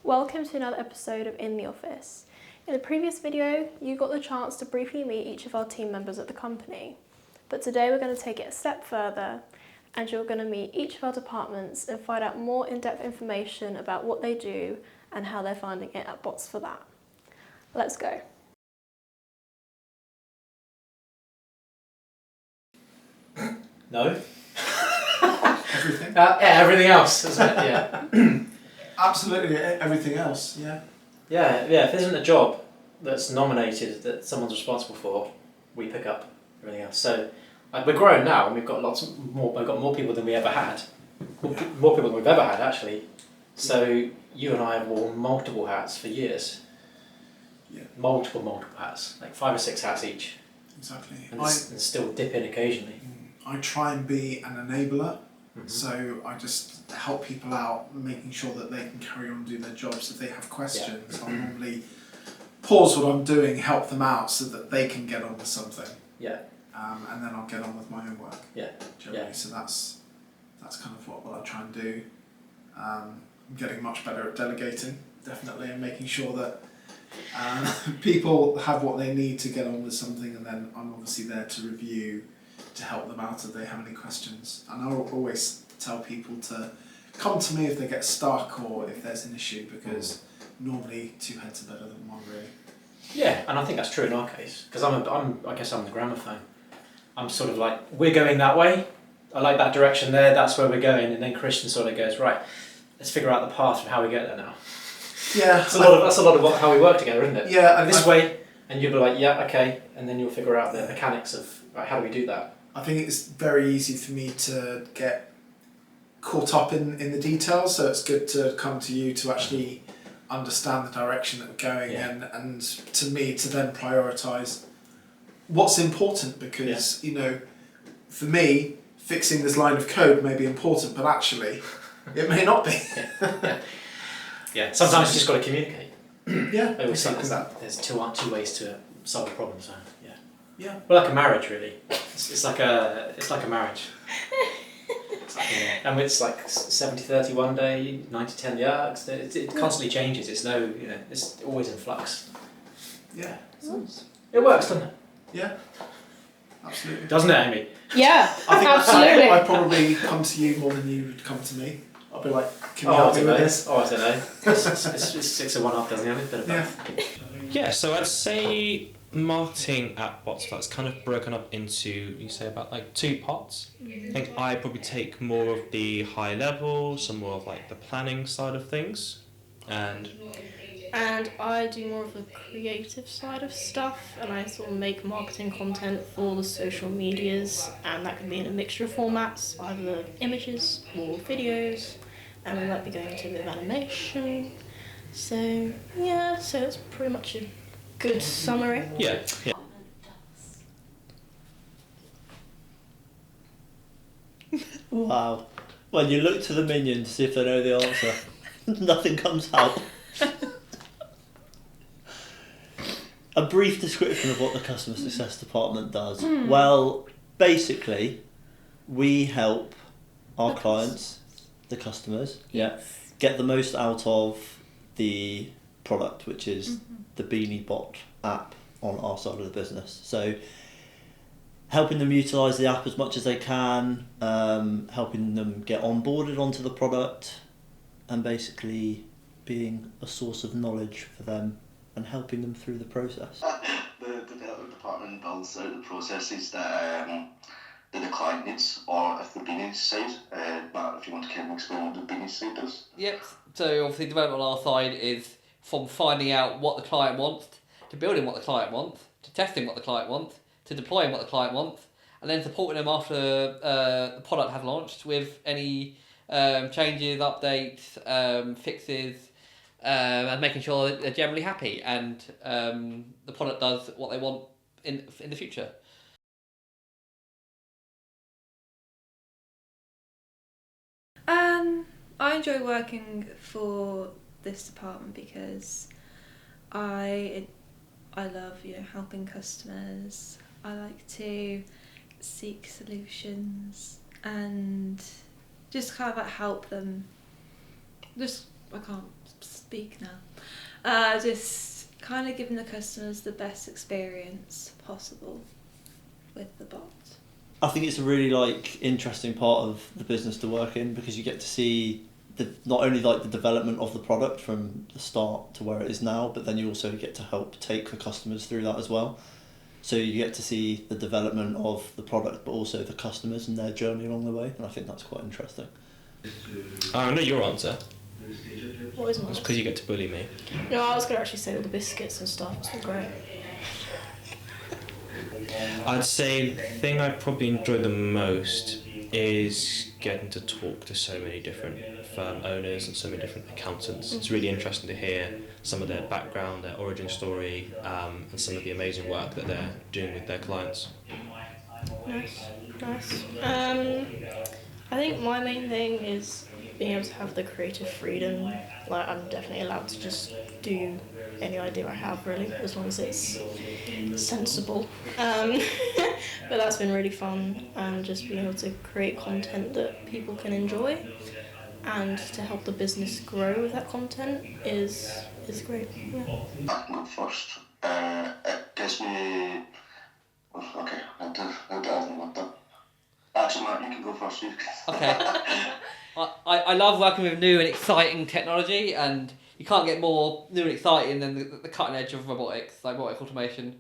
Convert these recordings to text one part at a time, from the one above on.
Welcome to another episode of In the Office. In the previous video, you got the chance to briefly meet each of our team members at the company. But today we're going to take it a step further and you're going to meet each of our departments and find out more in-depth information about what they do and how they're finding it at Bots for That. Let's go. No. Everything? Everything else, isn't it? Yeah. Absolutely everything else, yeah. Yeah, if there isn't a job that's nominated that someone's responsible for, we pick up everything else. So we're growing now and we've got we've got more people than we ever had. More people than we've ever had actually. So you and I have worn multiple hats for years. Yeah. Multiple hats, like 5 or 6 hats each. Exactly. And still dip in occasionally. I try and be an enabler. Mm-hmm. So I just help people out, making sure that they can carry on and do their jobs. If they have questions, I'll normally pause what I'm doing, help them out so that they can get on with something. Yeah. And then I'll get on with my own work. Yeah. Generally. Yeah. So that's kind of what I try and do. I'm getting much better at delegating, definitely, and making sure that people have what they need to get on with something, and then I'm obviously there to review, to help them out if they have any questions. And I'll always tell people to come to me if they get stuck or if there's an issue, because normally 2 heads are better than 1, really. Yeah, and I think that's true in our case, because I guess I'm the gramophone. I'm sort of like, we're going that way, I like that direction there, that's where we're going, and then Christian sort of goes, right, let's figure out the path of how we get there now. Yeah. That's a lot of how we work together, isn't it? Yeah. This way, and you'll be like, yeah, okay, and then you'll figure out the mechanics of, right, how do we do that? I think it's very easy for me to get caught up in the details, so it's good to come to you to actually understand the direction that we're going, and to me to then prioritise what's important, because you know, for me, fixing this line of code may be important, but actually it may not be. Yeah. Sometimes you just got to communicate. Yeah. I always say there's two ways to solve a problem. So yeah. Well, like a marriage, really. It's like a marriage. And it's like 70-30 one day, 90-10 the other. It constantly changes. It's it's always in flux. Yeah. It works, doesn't it? Yeah. Absolutely. Doesn't it, Amy? Yeah, I think absolutely. I probably come to you more than you would come to me. I'll be like, can you help me with this? Oh, I don't know. It's 6 of one, half dozen the other. Bit of both. Yeah, so I'd say marketing at Bots for That is kind of broken up into, you say, about like 2 parts. I think I probably take more of the high level, some more of like the planning side of things, and I do more of the creative side of stuff, and I sort of make marketing content for the social medias, and that can be in a mixture of formats, either images or videos, and we might be going to a bit of animation. So it's pretty much a good summary. yeah. Wow. When you look to the minion to see if they know the answer, nothing comes out. A brief description of what the customer success department does. Well, basically, we help our clients, the customers, get the most out of the product, which is the Beanie Bot app on our side of the business. So helping them utilise the app as much as they can, helping them get onboarded onto the product, and basically being a source of knowledge for them and helping them through the process. The development department builds out the processes that the client needs, or if the Beanie side. Matt, if you want to kind of explain what the Beanie side does. Yep. So obviously development on our side is from finding out what the client wants, to building what the client wants, to testing what the client wants, to deploying what the client wants, and then supporting them after the product has launched with any changes, updates, fixes, and making sure that they're generally happy and the product does what they want in the future. I enjoy working for this department because I love helping customers. I like to seek solutions and just kind of help them just I can't speak now. Just kind of giving the customers the best experience possible with the bot. I think it's a really like interesting part of the business to work in, because you get to see not only like the development of the product from the start to where it is now, but then you also get to help take the customers through that as well. So you get to see the development of the product, but also the customers and their journey along the way, and I think that's quite interesting. I know your answer. What is mine? It's because you get to bully me. No, I was going to actually say all the biscuits and stuff. It's been great. I'd say the thing I probably enjoy the most is getting to talk to so many different firm owners and so many different accountants. It's really interesting to hear some of their background, their origin story, and some of the amazing work that they're doing with their clients. Nice. I think my main thing is being able to have the creative freedom. Like, I'm definitely allowed to just do any idea I have, really, as long as it's sensible. But that's been really fun, and just being able to create content that people can enjoy, and to help the business grow with that content is great. Yeah. I can go first. It gives me. Okay, I don't want that. Actually, Matt, you can go first. Okay. I love working with new and exciting technology, and you can't get more new and exciting than the cutting edge of robotics, like robotic automation.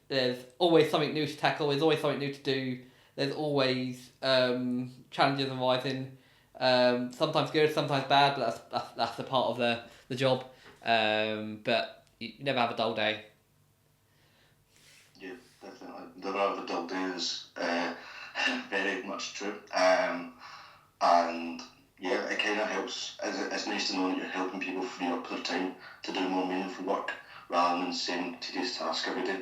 There's always something new to tackle, there's always something new to do, there's always challenges arising, sometimes good, sometimes bad, but that's a part of the job. But you never have a dull day. Yeah, definitely. Never have a dull day is very much true. And yeah, it kind of helps. It's nice to know that you're helping people free up their time to do more meaningful work rather than the same tedious task every day.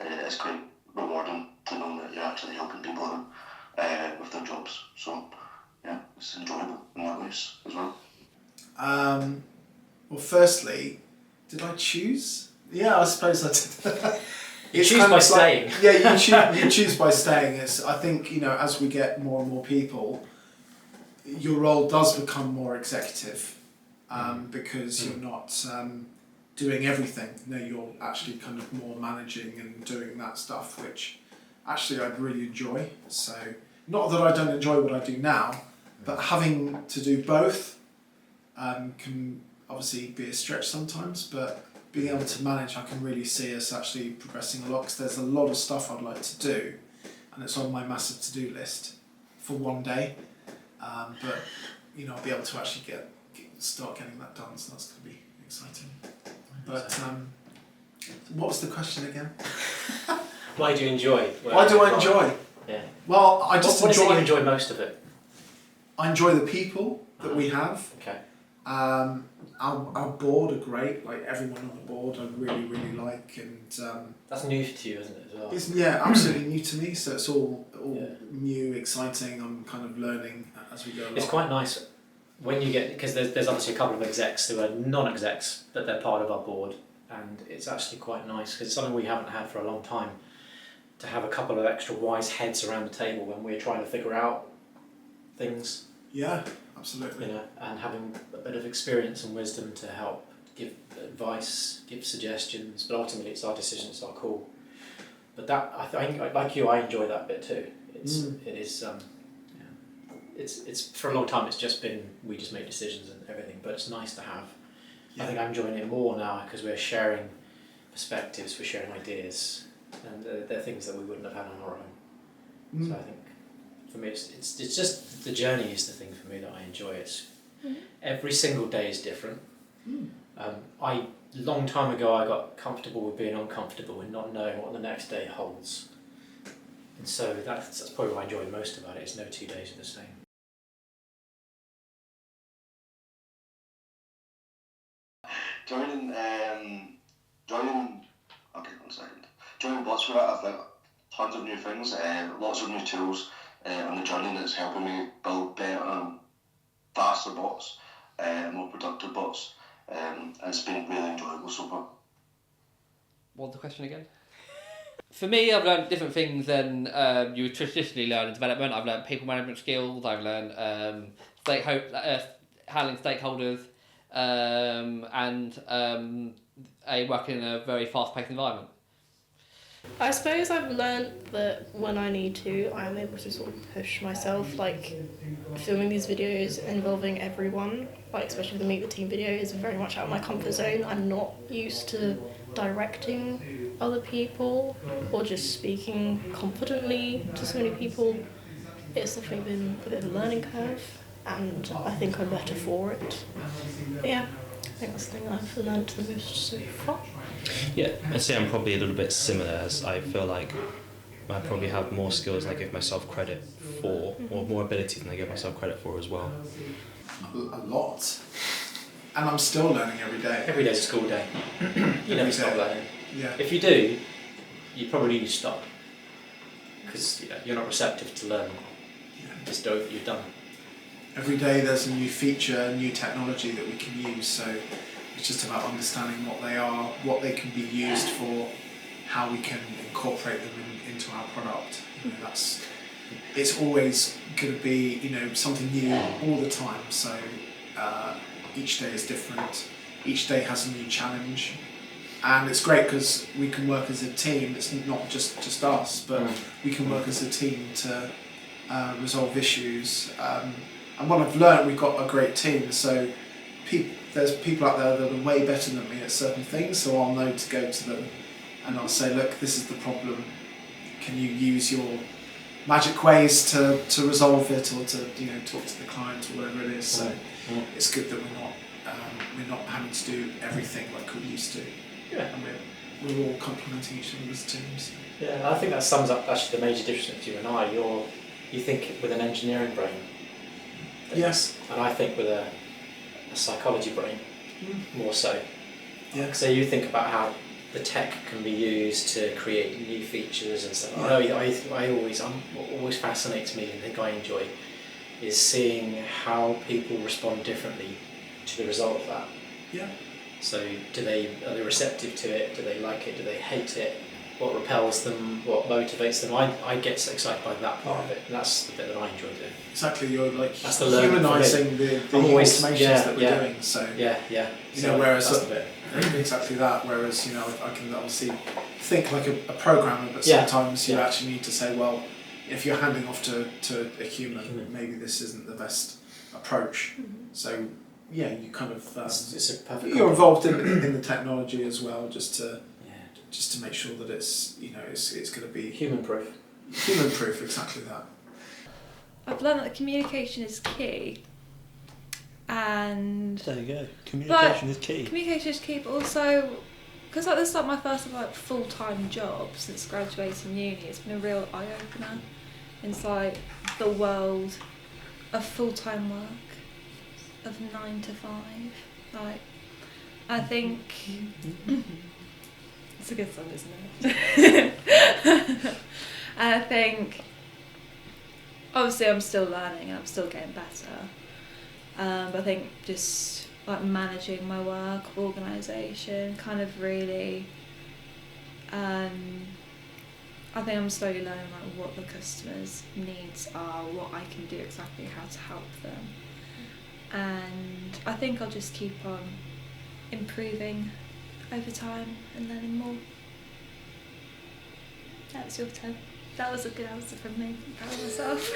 It's quite rewarding to know that you're actually helping people out with their jobs. So yeah, it's enjoyable in that way as well. Well, firstly, did I choose? Yeah, I suppose I did. You choose by staying. Yeah, you choose by staying. I think, as we get more and more people, your role does become more executive, because you're not doing everything. You're actually kind of more managing and doing that stuff, which actually I'd really enjoy. So, not that I don't enjoy what I do now, but having to do both can obviously be a stretch sometimes, but being able to manage, I can really see us actually progressing a lot, because there's a lot of stuff I'd like to do, and it's on my massive to-do list for one day. But I'll be able to actually start getting that done, so that's going to be exciting. But what was the question again? Why do you enjoy? Why do I enjoy? Yeah. Well, I just what enjoy. What do you enjoy most of it? I enjoy the people that we have. Okay. Our board are great. Like, everyone on the board, I really, really like, and that's new to you, isn't it, as well? it's absolutely new to me. So it's all Yeah. new, exciting. I'm kind of learning as we go along. It's quite nice when you get, because there's obviously a couple of execs who are non-execs, but they're part of our board, and it's actually quite nice because it's something we haven't had for a long time, to have a couple of extra wise heads around the table when we're trying to figure out things. Yeah, absolutely. And having a bit of experience and wisdom to help give advice, give suggestions, but ultimately it's our decisions, our call. But that, I think, like you, I enjoy that bit too. It is. It's for a long time. It's just been, we just make decisions and everything, but it's nice to have. Yeah. I think I'm enjoying it more now because we're sharing perspectives, we're sharing ideas, and they're things that we wouldn't have had on our own. So I think for me, it's just the journey is the thing for me that I enjoy. It's every single day is different. Long time ago, I got comfortable with being uncomfortable and not knowing what the next day holds. And so that's probably what I enjoy most about it, is no 2 days are the same. Joining Botsford, I've learned tons of new things, lots of new tools, on the journey that's helping me build better and faster bots, more productive bots, and it's been really enjoyable so far. What's the question again? For me, I've learned different things than you would traditionally learn in development. I've learned people management skills. I've learned handling stakeholders, and working in a very fast-paced environment. I suppose I've learnt that when I need to, I'm able to sort of push myself, like filming these videos involving everyone, like especially the Meet the Team video is very much out of my comfort zone. I'm not used to directing other people or just speaking confidently to so many people. It's definitely been a bit of a learning curve, and I think I'm better for it. But yeah, I think that's the thing I've learnt the most so far. Yeah, I'd say I'm probably a little bit similar, as I feel like I probably have more skills than I give myself credit for, or more ability than I give myself credit for as well. A lot. And I'm still learning every day. Every day's a school day. You never stop learning. Yeah. If you do, you probably need to stop, because you're not receptive to learn. Just do what you've done. Every day there's a new feature, a new technology that we can use, so it's just about understanding what they are, what they can be used for, how we can incorporate them into our product. It's always going to be something new all the time, so each day is different, each day has a new challenge, and it's great because we can work as a team. It's not just us, but we can work as a team to resolve issues. And what I've learned, we've got a great team, so there's people out there that are way better than me at certain things, so I'll know to go to them and I'll say, look, this is the problem, can you use your magic ways to resolve it, or to talk to the client or whatever it is. So it's good that we're not having to do everything like we used to. Yeah. And we're all complementing each other as teams. Yeah, I think that sums up actually the major difference between you and I. You think with an engineering brain. Yes. And I think with a psychology brain, more so. Yeah. So you think about how the tech can be used to create new features and stuff. I'm always fascinates me, and the thing I enjoy is seeing how people respond differently to the result of that. Yeah. So are they receptive to it? Do they like it? Do they hate it? What repels them? What motivates them? I get so excited by that part of it, and that's the bit that I enjoy doing. Exactly, you're like That's the learning humanising the automations that we're doing. So yeah. whereas that's the bit. exactly that. Whereas I can obviously think like a programmer, but sometimes you actually need to say, well, if you're handing off to a human, maybe this isn't the best approach. So yeah, you kind of it's a perfect you're involved in the technology as well, just to make sure that it's it's going to be human proof. Human proof, exactly that. I've learned that communication is key, and there you go. Communication is key. Communication is key, but also because this is like my first full-time job since graduating uni. It's been a real eye opener. It's like the world of full-time work, of 9 to 5. Like, I think it's a good song, isn't it? I think obviously I'm still learning and I'm still getting better. But I think just like managing my work, organisation, kind of really. I think I'm slowly learning like what the customers' needs are, what I can do exactly, how to help them, and I think I'll just keep on improving over time and learning more. That was your turn. That was a good answer from me. I'm proud of myself.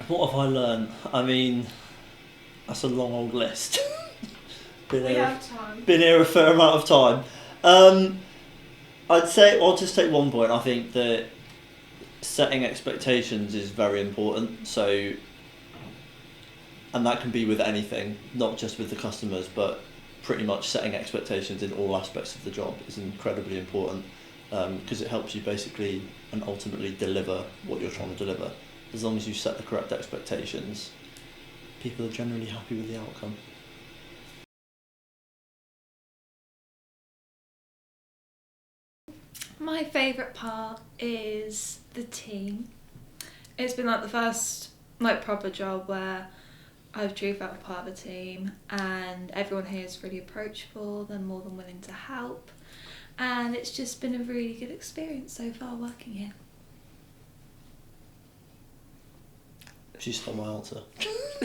What have I learned? I mean, that's a long old list. Been here a fair amount of time. I'd say I'll just take one point. I think that setting expectations is very important. So, and that can be with anything, not just with the customers, but pretty much setting expectations in all aspects of the job is incredibly important, because it helps you basically and ultimately deliver what you're trying to deliver. As long as you set the correct expectations, people are generally happy with the outcome. My favourite part is the team. It's been like the first proper job where I've truly felt part of a team, and everyone here is really approachable. They're more than willing to help, and it's just been a really good experience so far working here. She stole my answer.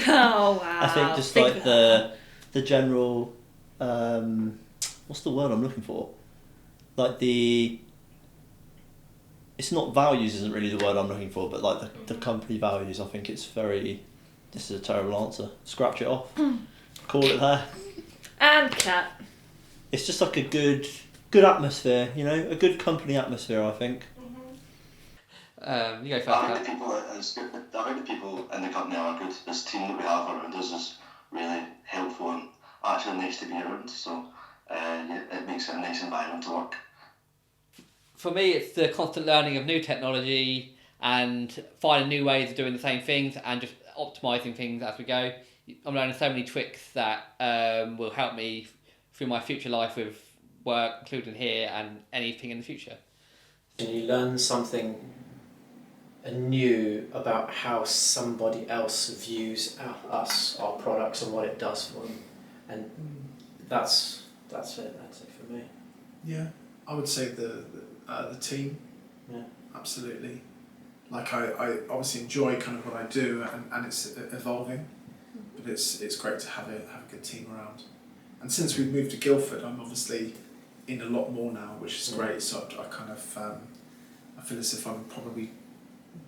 Oh wow! I think just Think like of that. the general, what's the word I'm looking for? Like it's not values isn't really the word I'm looking for, but like the company values. I think it's very. This is a terrible answer. Scratch it off. Call it there. And cat. It's just like a good atmosphere, you know, a good company atmosphere. I think. You go first. I Kat. think the people in the company are good. This team that we have around us is really helpful and actually nice to be around. So yeah, it makes it a nice environment to work. For me, it's the constant learning of new technology and finding new ways of doing the same things and just optimizing things as we go. I'm learning so many tricks that will help me through my future life with work, including here and anything in the future. You learn something new about how somebody else views us, our products, and what it does for them, and that's it. That's it for me. Yeah, I would say the team. Yeah. Absolutely. Like I obviously enjoy kind of what I do and it's evolving, but it's great to have a good team around. And since we've moved to Guildford, I'm obviously in a lot more now, which is great. So I kind of I feel as if I'm probably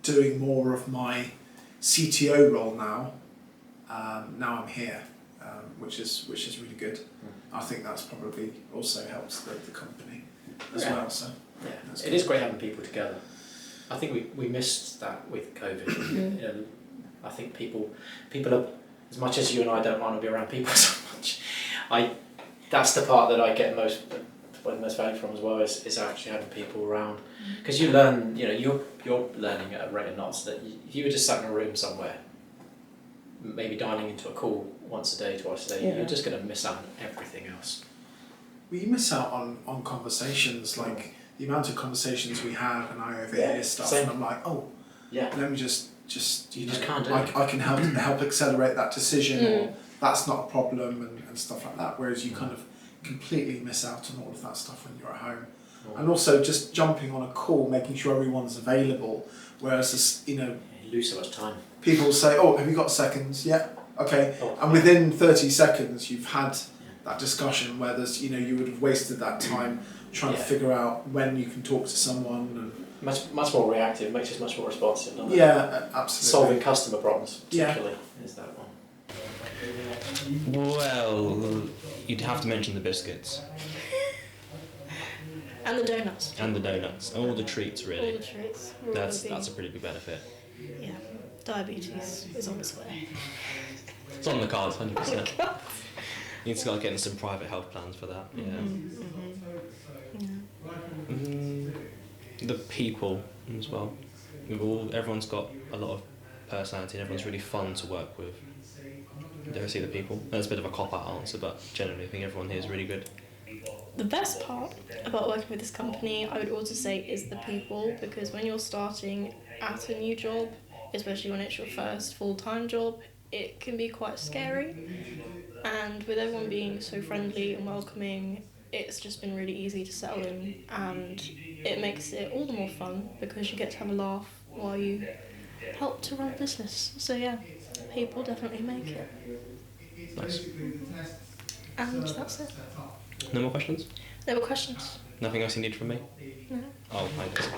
doing more of my CTO role now. Now I'm here, which is really good. I think that's probably also helps the company as well. So yeah, that's it good. is great having people together. I think we missed that with COVID. You know, I think people are, as much as you and I don't want to be around people so much, that's the part that I get most value from as well is actually having people around, because you learn, you know, you're learning at a rate of knots that if you were just sat in a room somewhere, maybe dialing into a call once a day, twice a day, you're just going to miss out on everything else. Well, you miss out on conversations, like the amount of conversations we have, and I overhear stuff, same. and I'm like, oh, Yeah. let me just You just can't do I, it. I can help accelerate that decision, or that's not a problem, and stuff like that. Whereas you kind of completely miss out on all of that stuff when you're at home, and also just jumping on a call, making sure everyone's available. Whereas you know, You lose so much time. people say, oh, have you got seconds? Yeah, okay. Oh, And within 30 seconds, you've had that discussion where there's, you know, you would have wasted that time trying to figure out when you can talk to someone. And much more reactive, makes us much more responsive, doesn't it? yeah, absolutely. Solving customer problems, particularly, is that one. Well, you'd have to mention the biscuits And the donuts. and the donuts, all the treats All really. the treats. We're all That's gonna a pretty big benefit. be- yeah. Diabetes is on its way. It's on the cards, 100%. You need to start getting some private health plans for that. Yeah. The people as well. Everyone's got a lot of personality and everyone's really fun to work with. Dare I say the people? That's a bit of a cop-out answer, but generally I think everyone here is really good. The best part about working with this company, I would also say, is the people, because when you're starting at a new job, especially when it's your first full-time job, it can be quite scary. And with everyone being so friendly and welcoming, it's just been really easy to settle in, and it makes it all the more fun because you get to have a laugh while you help to run a business. So yeah, people definitely make it. Nice. And that's it. No more questions? There were questions? Nothing else you need from me? No. Oh, I guess.